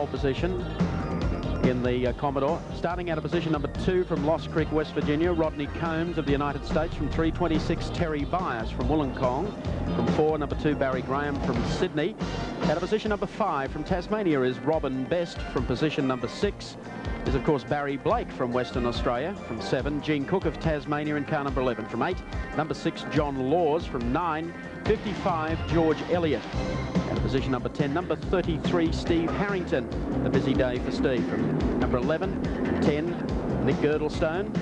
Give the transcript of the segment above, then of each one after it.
pole position in the Commodore. Starting out of position number 2 from Lost Creek, West Virginia, Rodney Combs of the United States. From 3, 26, Terry Byers from Wollongong. From 4, number 2, Barry Graham from Sydney. Out of position number 5 from Tasmania is Robin Best. From position number 6 is, of course, Barry Blake from Western Australia. From 7, Gene Cook of Tasmania in car number 11. From 8, number 6, John Laws. From 9, 55, George Elliott. Out of position number 10, number 33, Steve Harrington. A busy day for Steve. From number 11, 10, Nick Girdlestone.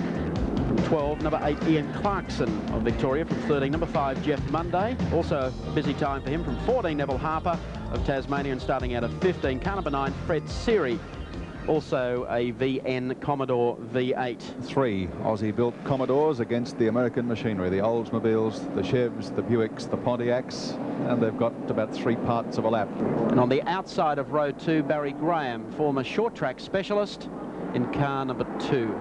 From 12, number 8, Ian Clarkson of Victoria. From 13, number 5, Jeff Munday. Also a busy time for him. From 14, Neville Harper of Tasmania. And starting out at 15, car number 9, Fred Seary. Also a VN Commodore V8. 3 Aussie-built Commodores against the American machinery, the Oldsmobiles, the Chevs, the Buicks, the Pontiacs, and they've got about 3 parts of a lap. And on the outside of row 2, Barry Graham, former short track specialist, in car number 2.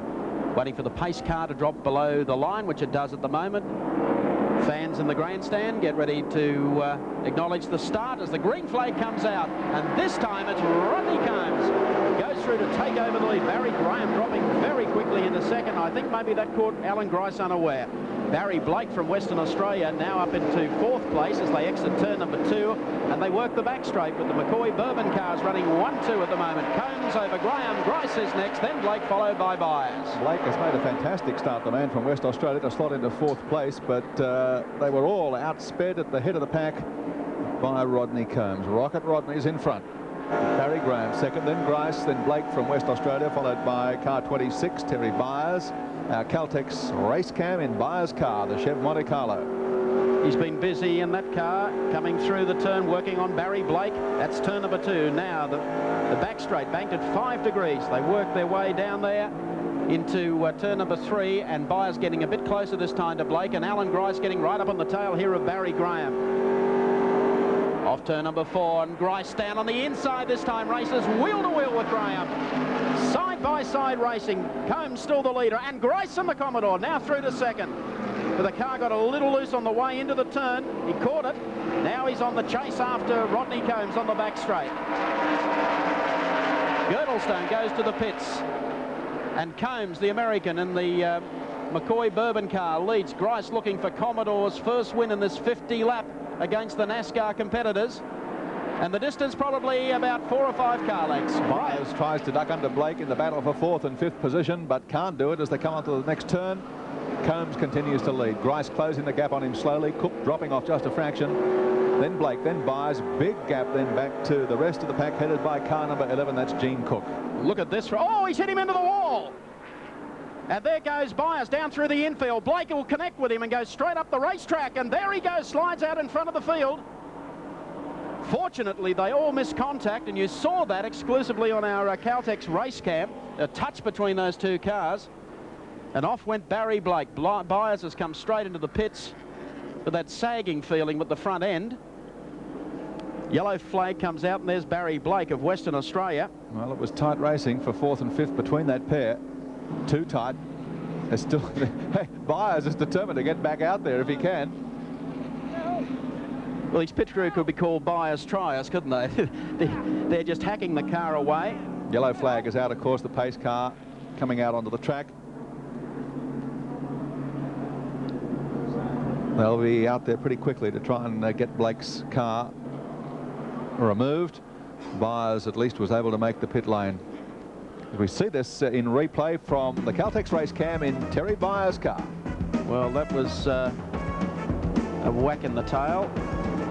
Waiting for the pace car to drop below the line, which it does at the moment. Fans in the grandstand get ready to acknowledge the start as the green flag comes out. And this time it's Rodney Combs. Goes through to take over the lead. Barry Graham dropping very quickly into second. I think maybe that caught Alan Grice unaware. Barry Blake from Western Australia now up into 4th place as they exit turn number 2, and they work the back straight with the McCoy Bourbon cars running 1-2 at the moment. Combs over Graham, Grice is next, then Blake followed by Byers. Blake has made a fantastic start, the man from West Australia, to slot into 4th place, but they were all outsped at the head of the pack by Rodney Combs. Rocket Rodney's in front. Barry Graham second, then Grice, then Blake from West Australia, followed by car 26, Terry Byers. Caltex race cam in Byers' car, the Chev Monte Carlo. He's been busy in that car, coming through the turn, working on Barry Blake. That's turn number 2. Now the back straight, banked at 5 degrees. They work their way down there into turn number 3, and Byers getting a bit closer this time to Blake, and Alan Grice getting right up on the tail here of Barry Graham. Off turn number 4, and Grice down on the inside this time, races wheel to wheel with Graham. Side by side racing. Combs still the leader, and Grice and the Commodore now through to second. But the car got a little loose on the way into the turn. He caught it. Now he's on the chase after Rodney Combs on the back straight. Girdlestone goes to the pits, and Combs, the American, in the McCoy Bourbon car leads. Grice looking for Commodore's first win in this 50 lap against the NASCAR competitors. And the distance probably about 4 or 5 car lengths. Byers tries to duck under Blake in the battle for 4th and 5th position, but can't do it as they come onto the next turn. Combs continues to lead. Grice closing the gap on him slowly. Cook dropping off just a fraction. Then Blake, then Byers. Big gap then back to the rest of the pack, headed by car number 11. That's Gene Cook. Look at this. Oh, he's hit him into the wall. And there goes Byers down through the infield. Blake will connect with him and go straight up the racetrack. And there he goes, slides out in front of the field. Fortunately, they all missed contact, and you saw that exclusively on our Caltex race cam. A touch between those 2 cars. And off went Barry Blake. Byers has come straight into the pits with that sagging feeling with the front end. Yellow flag comes out, and there's Barry Blake of Western Australia. Well, it was tight racing for 4th and 5th between that pair. Too tight. It's still Byers is determined to get back out there if he can. Well, his pit crew could be called Byers Triers, couldn't they? They're just hacking the car away. Yellow flag is out, of course, the pace car coming out onto the track. They'll be out there pretty quickly to try and get Blake's car removed. Byers at least was able to make the pit lane. We see this in replay from the Caltex race cam in Terry Byers' car. Well, that was a whack in the tail.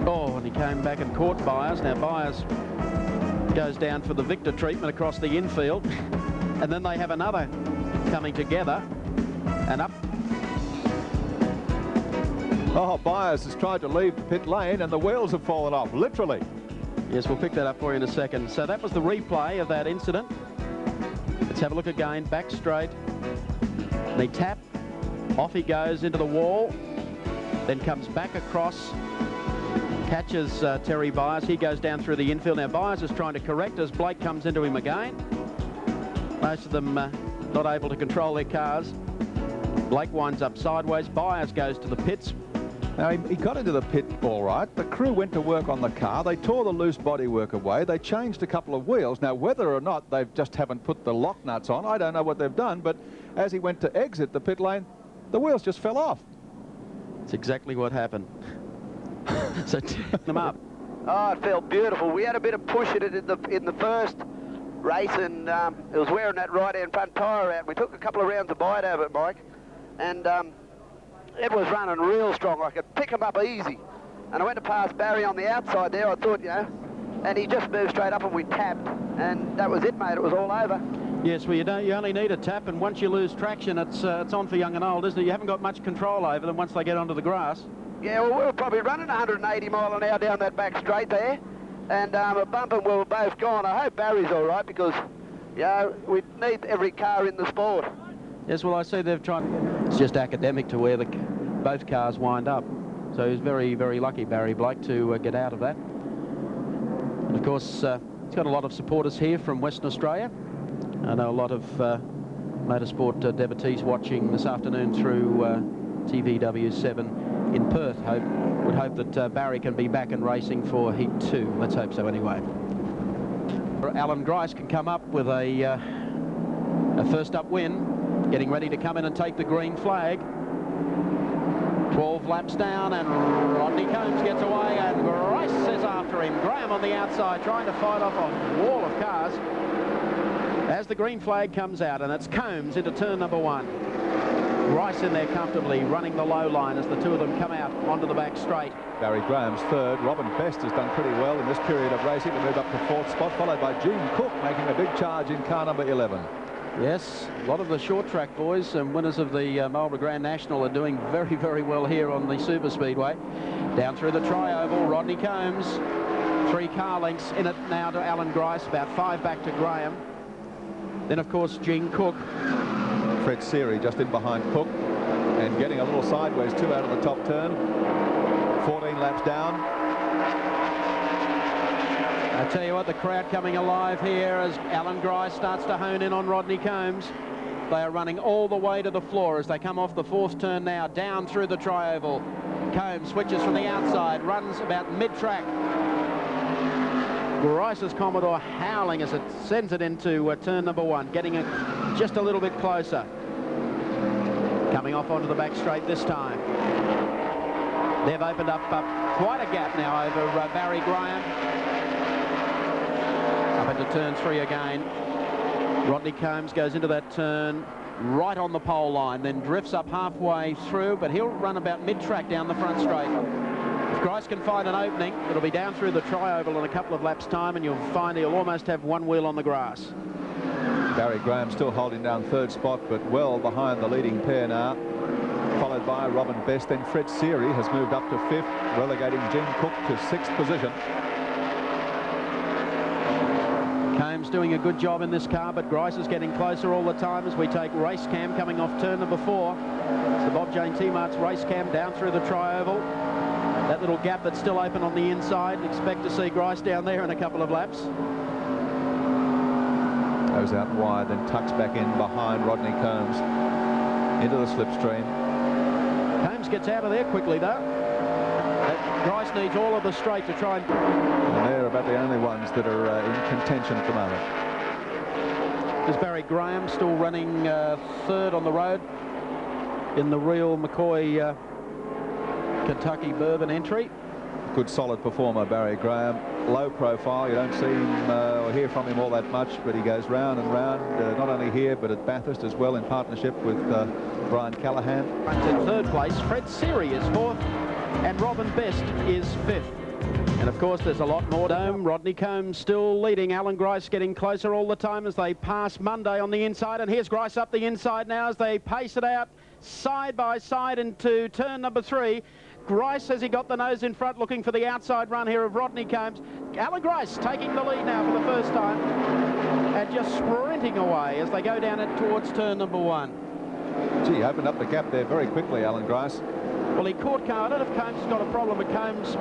Oh, and he came back and caught Byers. Now Byers goes down for the Victor treatment across the infield. And then they have another coming together and up. Oh, Byers has tried to leave the pit lane and the wheels have fallen off, literally. Yes, we'll pick that up for you in a second. So that was the replay of that incident. Let's have a look again. Back straight. They tap. Off he goes into the wall. Then comes back across. Catches Terry Byers. He goes down through the infield. Now Byers is trying to correct as Blake comes into him again. Most of them not able to control their cars. Blake winds up sideways. Byers goes to the pits. Now, he got into the pit all right. The crew went to work on the car. They tore the loose bodywork away. They changed a couple of wheels. Now, whether or not they just haven't put the lock nuts on, I don't know what they've done, but as he went to exit the pit lane, the wheels just fell off. It's exactly what happened. So take them up. Oh, it felt beautiful. We had a bit of push in it in the first race, and it was wearing that right-hand front tyre out. We took a couple of rounds of bite over it, Mike, and it was running real strong. I could pick him up easy. And I went to pass Barry on the outside there, I thought, you know, and he just moved straight up and we tapped. And that was it, mate. It was all over. Yes, well, you only need a tap, and once you lose traction, it's on for young and old, isn't it? You haven't got much control over them once they get onto the grass. Yeah, well, we were probably running 180 mile an hour down that back straight there. And a bump and we were both gone. I hope Barry's all right because, you know, we need every car in the sport. Yes, well, I see they've tried. It's just academic to where both cars wind up. So he's very, very lucky, Barry Blake, to get out of that. And of course, he's got a lot of supporters here from Western Australia. I know a lot of motorsport devotees watching this afternoon through TVW7 in Perth. Would hope that Barry can be back and racing for Heat 2. Let's hope so anyway. Alan Grice can come up with a first up win, getting ready to come in and take the green flag. 12 laps down, and Rodney Combs gets away, and Grice is after him. Graham on the outside trying to fight off a wall of cars as the green flag comes out, and it's Combs into turn number 1. Grice in there comfortably, running the low line as the two of them come out onto the back straight. Barry Graham's third. Robin Best has done pretty well in this period of racing to move up to 4th spot, followed by Gene Cook making a big charge in car number 11. Yes, a lot of the short track boys and winners of the Marlborough Grand National are doing very, very well here on the Super Speedway. Down through the tri-oval, Rodney Combs. 3 car lengths in it now to Alan Grice, about 5 back to Graham. Then, of course, Gene Cook. Fred Seary just in behind Cook and getting a little sideways too out of the top turn. 14 laps down. I tell you what, the crowd coming alive here as Alan Grice starts to hone in on Rodney Combs. They are running all the way to the floor as they come off the 4th turn now, down through the tri-oval. Combs switches from the outside, runs about mid-track. Grice's Commodore howling as it sends it into turn number 1, getting it just a little bit closer. Coming off onto the back straight this time. They've opened up quite a gap now over Barry Graham. Up into turn 3 again. Rodney Combs goes into that turn right on the pole line, then drifts up halfway through, but he'll run about mid-track down the front straight. If Grice can find an opening, it'll be down through the tri-oval in a couple of laps' time, and you'll find he'll almost have one wheel on the grass. Barry Graham still holding down 3rd spot, but well behind the leading pair now, followed by Robin Best. Then Fred Seary has moved up to 5th, relegating Gene Cook to 6th position. Combs doing a good job in this car, but Grice is getting closer all the time as we take race cam coming off turn number 4. It's the Bob Jane T-Mart's race cam down through the tri-oval. That little gap that's still open on the inside. Expect to see Grice down there in a couple of laps. Goes out wide, then tucks back in behind Rodney Combs into the slipstream. Combs gets out of there quickly, though. Grice needs all of the straight to try and they're about the only ones that are in contention at the moment. There's Barry Graham still running 3rd on the road in the real McCoy Kentucky Bourbon entry. Good solid performer, Barry Graham. Low profile, you don't see him or hear from him all that much, but he goes round and round, not only here but at Bathurst as well, in partnership with Brian Callahan. In 3rd place, Fred Seary is 4th and Robin Best is 5th. And of course there's a lot more dome. Rodney Combs still leading. Alan Grice getting closer all the time as they pass Monday on the inside, and here's Grice up the inside now as they pace it out side by side into turn number 3. Grice, as he got the nose in front, looking for the outside run here of Rodney Combs. Alan Grice taking the lead now for the first time and just sprinting away as they go down it towards turn number 1. Gee, opened up the gap there very quickly, Alan Grice. Well, he caught Combs. I don't know if Combs has got a problem, but Combs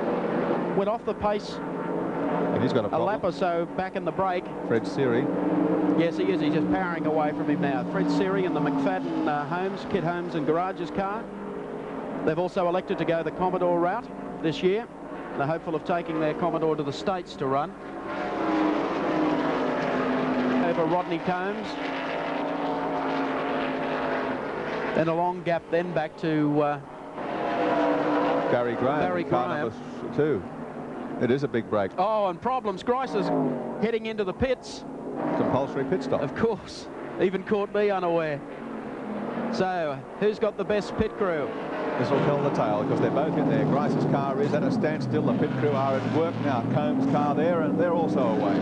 went off the pace And he's got a problem. lap or so back in the break. Fred Seary. Yes, he is. He's just powering away from him now. Fred Seary and the McFadden Holmes, Kit Holmes and Garage's car. They've also elected to go the Commodore route this year. They're hopeful of taking their Commodore to the States to run. Over Rodney Combs. Then a long gap then back to Barry Graham. Car number 2. It is a big break. Oh, and problems. Grice is heading into the pits. Compulsory pit stop. Of course. Even caught me unaware. So, who's got the best pit crew? This will tell the tale because they're both in there. Grice's car is at a standstill. The pit crew are at work now. Combs' car there, and they're also away.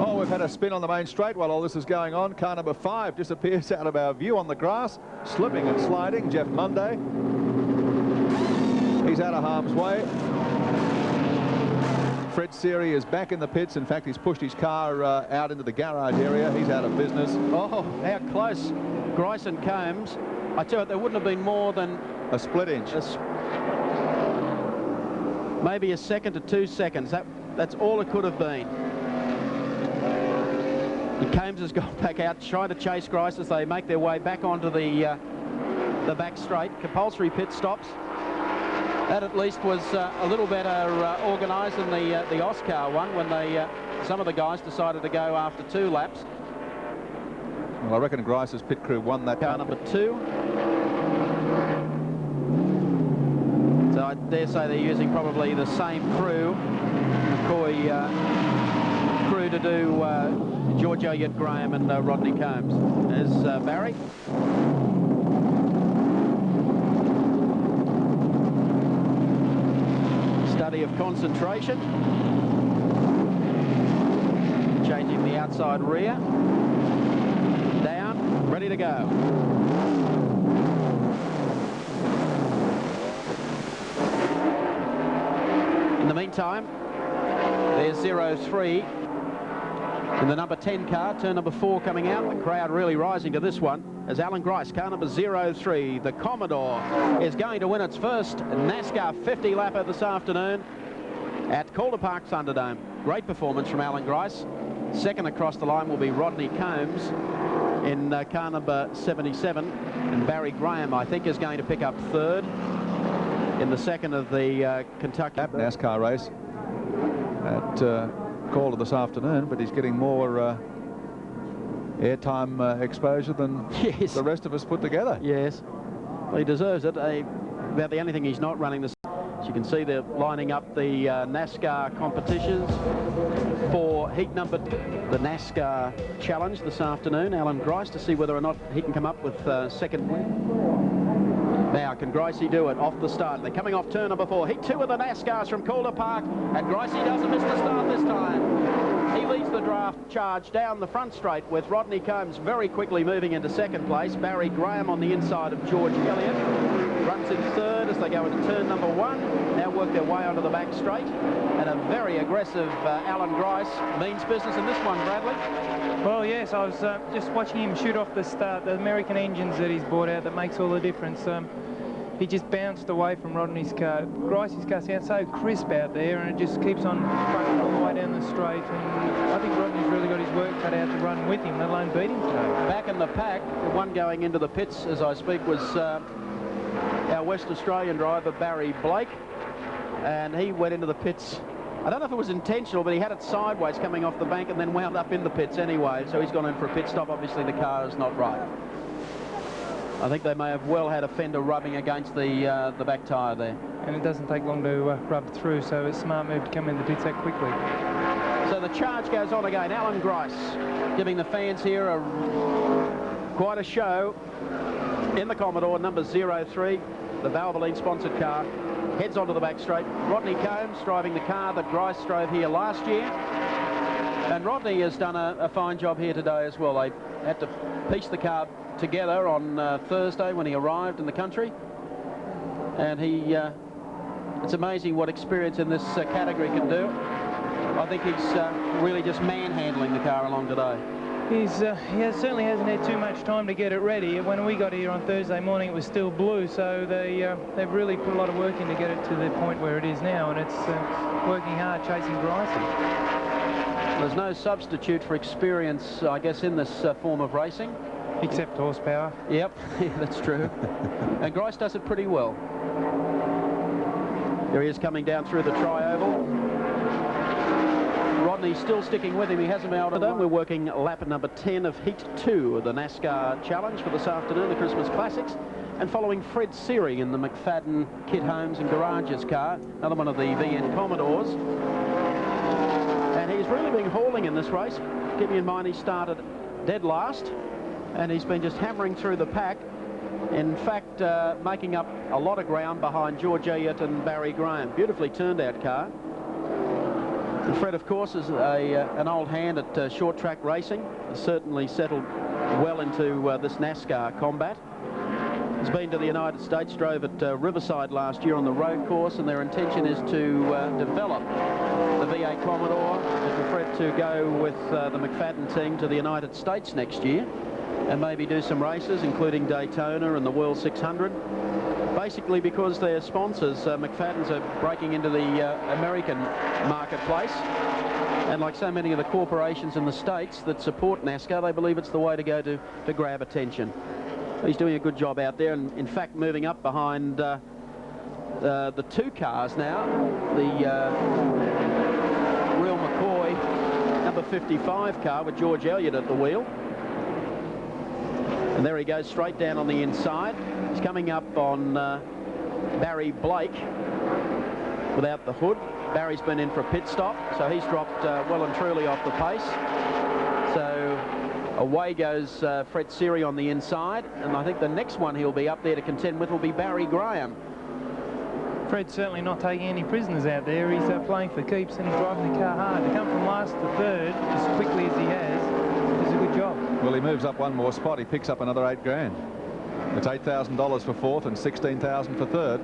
Oh, we've had a spin on the main straight while all this is going on. Car number 5 disappears out of our view on the grass, slipping and sliding. Jeff Munday. He's out of harm's way. Fred Seary is back in the pits. In fact, he's pushed his car out into the garage area. He's out of business. Oh, how close. Grice and Combs. I tell you, there wouldn't have been more than a split inch. Maybe a second to 2 seconds. That's all it could have been. And Combs has gone back out trying to chase Grice as they make their way back onto the back straight. Compulsory pit stops. That at least was a little better organised than the Oscar one when some of the guys decided to go after 2 laps. Well, I reckon Grice's pit crew won that car number 2. So I dare say they're using probably the same crew, McCoy crew to do George Elliott Graham and Rodney Combs. There's Barry. Study of concentration. Changing the outside rear. Down, ready to go. In the meantime, there's 0-3 in the number 10 car, turn number 4 coming out. The crowd really rising to this one as Alan Grice, car number 0-3, the Commodore, is going to win its first NASCAR 50 lapper this afternoon at Calder Park Thunderdome. Great performance from Alan Grice. Second across the line will be Rodney Combs in car number 77, and Barry Graham, I think, is going to pick up 3rd in the second of the Kentucky NASCAR race at Calder this afternoon, but he's getting more airtime exposure than the rest of us put together. Yes, well, he deserves it. About the only thing he's not running this. As you can see, they're lining up the NASCAR competitions for heat number the NASCAR challenge this afternoon. Alan Grice to see whether or not he can come up with second win. Now, can Gricey do it off the start? They're coming off turn number 4. Heat 2 of the NASCARs from Calder Park, and Gricey doesn't miss the start this time. He leads the draft charge down the front straight with Rodney Combs very quickly moving into second place. Barry Graham on the inside of George Elliott runs in 3rd as they go into turn number 1. Now work their way onto the back straight, and a very aggressive Alan Grice means business in this one, Bradley. Well, yes, I was just watching him shoot off the start. The American engines that he's brought out, that makes all the difference. He just bounced away from Rodney's car. Grice's car sounds so crisp out there, and it just keeps on trucking all the way down the straight. And I think Rodney's really got his work cut out to run with him, let alone beat him today. Back in the pack, the one going into the pits as I speak was our West Australian driver, Barry Blake, and he went into the pits. I don't know if it was intentional, but he had it sideways coming off the bank and then wound up in the pits anyway, so he's gone in for a pit stop. Obviously the car is not right. I think they may have well had a fender rubbing against the back tyre there. And it doesn't take long to rub through, so it's a smart move to come in the pits that quickly. So the charge goes on again. Alan Grice giving the fans here quite a show in the Commodore, number 0-3, the Valvoline sponsored car. Heads onto the back straight. Rodney Combs driving the car that Grice drove here last year. And Rodney has done a fine job here today as well. They had to piece the car together on Thursday when he arrived in the country. And it's amazing what experience in this category can do. I think he's really just manhandling the car along today. He certainly hasn't had too much time to get it ready. When we got here on Thursday morning, it was still blue, so they've really put a lot of work in to get it to the point where it is now, and it's working hard chasing Grice. There's no substitute for experience, I guess, in this form of racing. Except horsepower. Yep, yeah, that's true. And Grice does it pretty well. There he is coming down through the tri-oval. Rodney's still sticking with him. He hasn't been able to. We're working lap number 10 of Heat 2 of the NASCAR Challenge for this afternoon, the Christmas Classics. And following Fred Searing in the McFadden, Kit Holmes and Garage's car, another one of the VN Commodores. And he's really been hauling in this race. Keeping in mind he started dead last, and he's been just hammering through the pack. In fact, making up a lot of ground behind George Elliott and Barry Graham. Beautifully turned out car. And Fred, of course, is an old hand at short track racing. Has certainly settled well into this NASCAR combat. He's been to the United States, drove at Riverside last year on the road course, and their intention is to develop the V8 Commodore and for Fred to go with the McFadden team to the United States next year and maybe do some races, including Daytona and the World 600. Basically because their sponsors, McFadden's, are breaking into the American marketplace. And like so many of the corporations in the States that support NASCAR, they believe it's the way to go to grab attention. He's doing a good job out there, and in fact moving up behind the two cars now. The Real McCoy number 55 car with George Elliott at the wheel. And there he goes straight down on the inside. He's coming up on Barry Blake without the hood. Barry's been in for a pit stop, so he's dropped well and truly off the pace. So away goes Fred Searing on the inside, and I think the next one he'll be up there to contend with will be Barry Graham. Fred's certainly not taking any prisoners out there. He's playing for keeps, and he's driving the car hard. To come from last to third as quickly as he has is a good job. Well, he moves up one more spot. He picks up another $8 grand. It's $8,000 for fourth and $16,000 for third.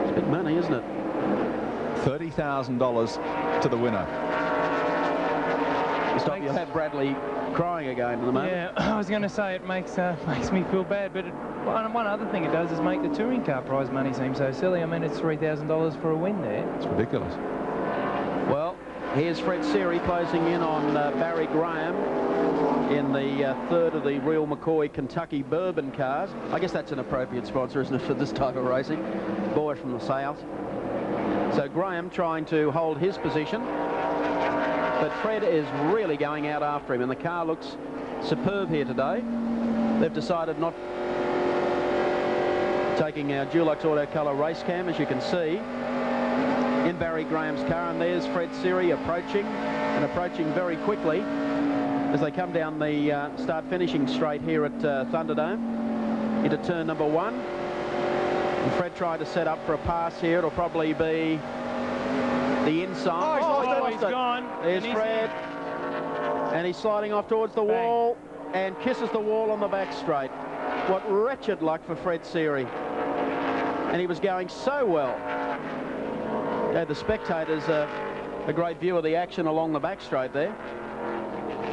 It's big money, isn't it? $30,000 to the winner. Stop, you'll have Bradley crying again in the moment. Yeah, I was going to say it makes me feel bad, but one other thing it does is make the touring car prize money seem so silly. I mean, it's $3,000 for a win there. It's ridiculous. Well, here's Fred Searing closing in on Barry Graham in the third of the Real McCoy Kentucky Bourbon cars. I guess that's an appropriate sponsor, isn't it, for this type of racing? Boy from the south. So Graham trying to hold his position, but Fred is really going out after him, and the car looks superb here today. They've decided not taking our Dulux Auto Colour race cam, as you can see, in Barry Graham's car, and there's Fred Searing approaching, and approaching very quickly as they come down the start-finishing straight here at Thunderdome into turn number 1. And Fred tried to set up for a pass here. It'll probably be the inside. Oh, he's gone. There's Fred. And he's sliding off towards the wall and kisses the wall on the back straight. What wretched luck for Fred Searing. And he was going so well. Gave the spectators a great view of the action along the back straight there.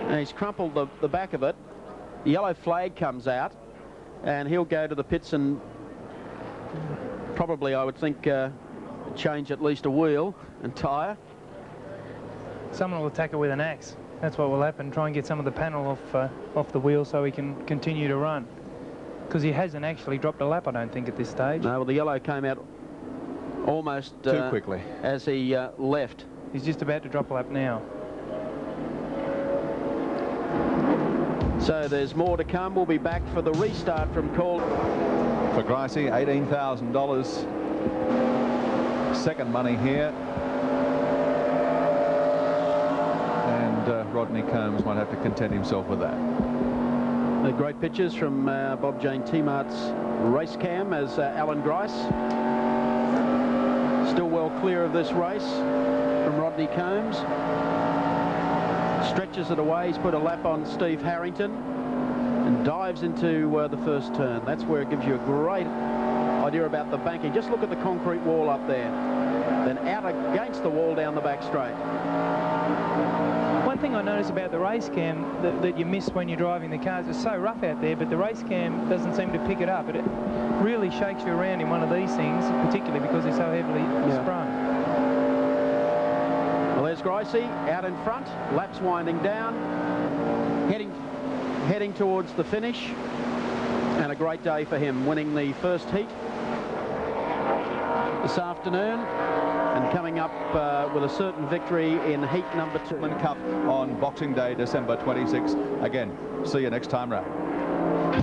And he's crumpled the back of it. The yellow flag comes out, and he'll go to the pits and probably, I would think, change at least a wheel and tyre. Someone will attack it with an axe. That's what will happen. Try and get some of the panel off the wheel so he can continue to run. Because he hasn't actually dropped a lap, I don't think, at this stage. No, well, the yellow came out almost too quickly as he left. He's just about to drop a lap now. So there's more to come. We'll be back for the restart from Call. For Grice, $18,000. Second money here. And Rodney Combs might have to content himself with that. The great pictures from Bob Jane T-Mart's race cam as Alan Grice still well clear of this race from Rodney Combs. Stretches it away. He's put a lap on Steve Harrington and dives into the first turn. That's where it gives you a great idea about the banking. Just look at the concrete wall up there, then out against the wall down the back straight. One thing I notice about the race cam that you miss when you're driving the cars, it's so rough out there, but the race cam doesn't seem to pick it up. It really shakes you around in one of these things, particularly because they're so heavily sprung. Well, there's Grice out in front, laps winding down, heading heading towards the finish, and a great day for him, winning the first heat this afternoon and coming up with a certain victory in heat number 2. Cup on Boxing Day, December 26. Again, see you next time round.